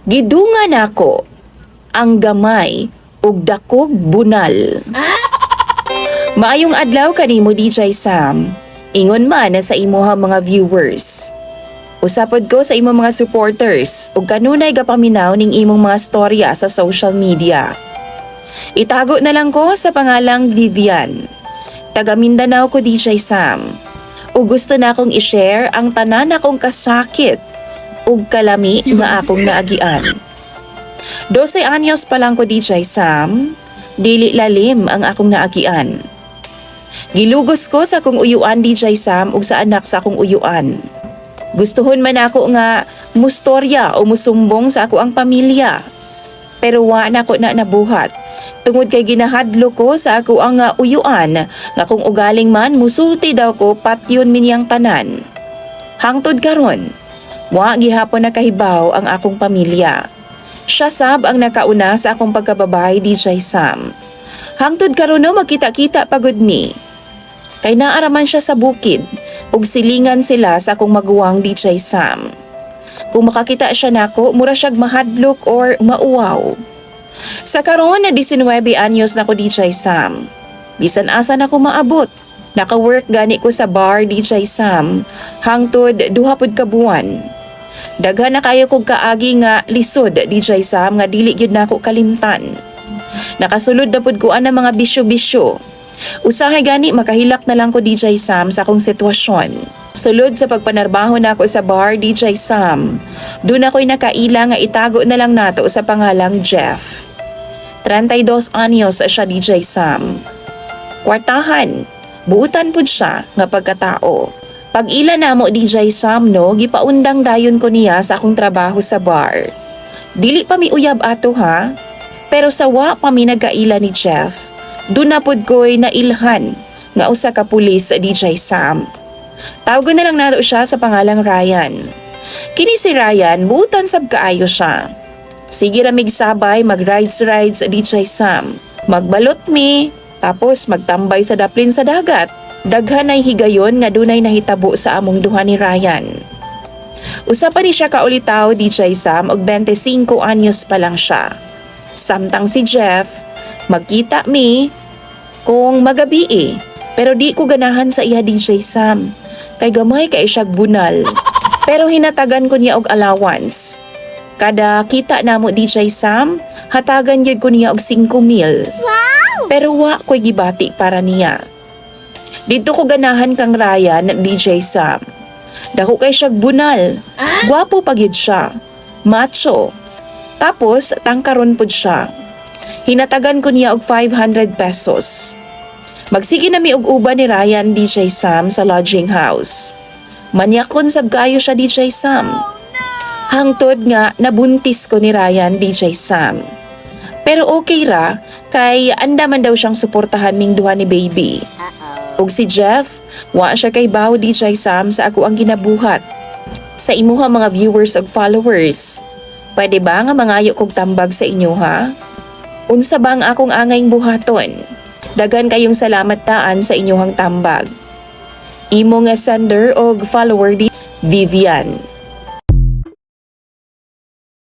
Gidungan ako ang gamay ug dakog bunal. Maayong adlaw kanimo DJ Sam. Ingon man na sa imuha mga viewers. Usapod ko sa imong mga supporters ug kanunay gapaminaw ning imong mga storya sa social media. Itago na lang ko sa pangalang Vivian. Taga Mindanao ko DJ Sam. Ug gusto na akong i-share ang tanan akong kasakit ug kalami nga akong naagian. 12 anyos pa lang ko DJ Sam, dili lalim ang akong naagian. Gilugos ko sa akong uyuan DJ Sam ug sa anak sa akong uyuan. Gustuhon man ako nga mustorya o musumbong sa ako ang pamilya. Pero wa na ko na nabuhat. Tungod kay ginahadlo ko sa ako ang uyuan nga kung ugaling man musulti daw ko patyon minyang tanan. Hangtod karon, wa gihapon nakahibaw ang akong pamilya. Siya sab ang nakauna sa akong pagkababay DJ Sam. Hangtod karon no magkita-kita pagud mi. Kay naaraman siya sa bukid ug silingan sila sa akong maguwang DJ Sam. Kung makakita siya nako, mura siyag mahadlok or mauwaw. Sa karon na 19 anyos na ko DJ Sam. Bisan asa na ko maabot. Naka-work gani ko sa bar DJ Sam hangtod duha pud ka buwan. Daghan na kayo kog kaagi nga lisod DJ Sam nga dili gyud nako kalimtan. Nakasulod na pud ko ang mga bisyo-bisyo. Usahay gani makahilak na lang ko DJ Sam sa akong sitwasyon. Sulod sa pagpanarbaho na ako sa bar DJ Sam, doon ako'y nakaila nga itago na lang nato sa pangalang Jeff. 32 anyos siya DJ Sam. Kwartahan, buutan pud siya nga pagkatao. Pag ila na mo DJ Sam no, gipaundang dayon ko niya sa akong trabaho sa bar. Dili pa mi uyab ato ha, pero sawa pa mi nagkaila ni Jeff. Doon na pod ko'y nailhan nga usa ka pulis DJ Sam. Tawagon na lang nato siya sa pangalang Ryan. Kini si Ryan, buutan sab kaayo siya. Sige ra migsabay mag-rides DJ Sam. Magbalot mi, tapos magtambay sa daplin sa dagat. Daghan ay higayon nga dunay nahitabo sa among duha ni Ryan. Usa pa ni siya kaulitaw DJ Sam og 25 anyos pa lang siya. Samtang si Jeff, magkita mi kung magabi pero di ko ganahan sa iya DJ Sam. Kay gamay kay siyag bunal. Pero hinatagan ko niya og allowance. Kada kita namo DJ Sam, hatagan gyud ko niya og 5,000. Wow! Pero wa ko'y gibati para niya. Dito ko ganahan kang Ryan DJ Sam. Dako kay siyag bunal. Gwapo pa gyud siya. Macho. Tapos tangkaron pud siya. Hinatagan ko niya og 500 pesos. Magsige na mi og uban ni Ryan DJ Sam sa lodging house. Manyakon sab kaayo siya DJ Sam. Hangtod nga nabuntis ko ni Ryan DJ Sam. Pero okay ra kay anda man daw siyang suportahan ming duha ni baby. Ug si Jeff, wa siya kay bawo DJ Sam sa ako ang ginabuhat. Sa imuha mga viewers ug followers, pwede ba nga mangayo kog tambag sa inyo ha? Unsa ba ang akong angayng buhaton? Dagan kayong salamat taan sa inyong tambag. Imo nga sender og follower di Vivian.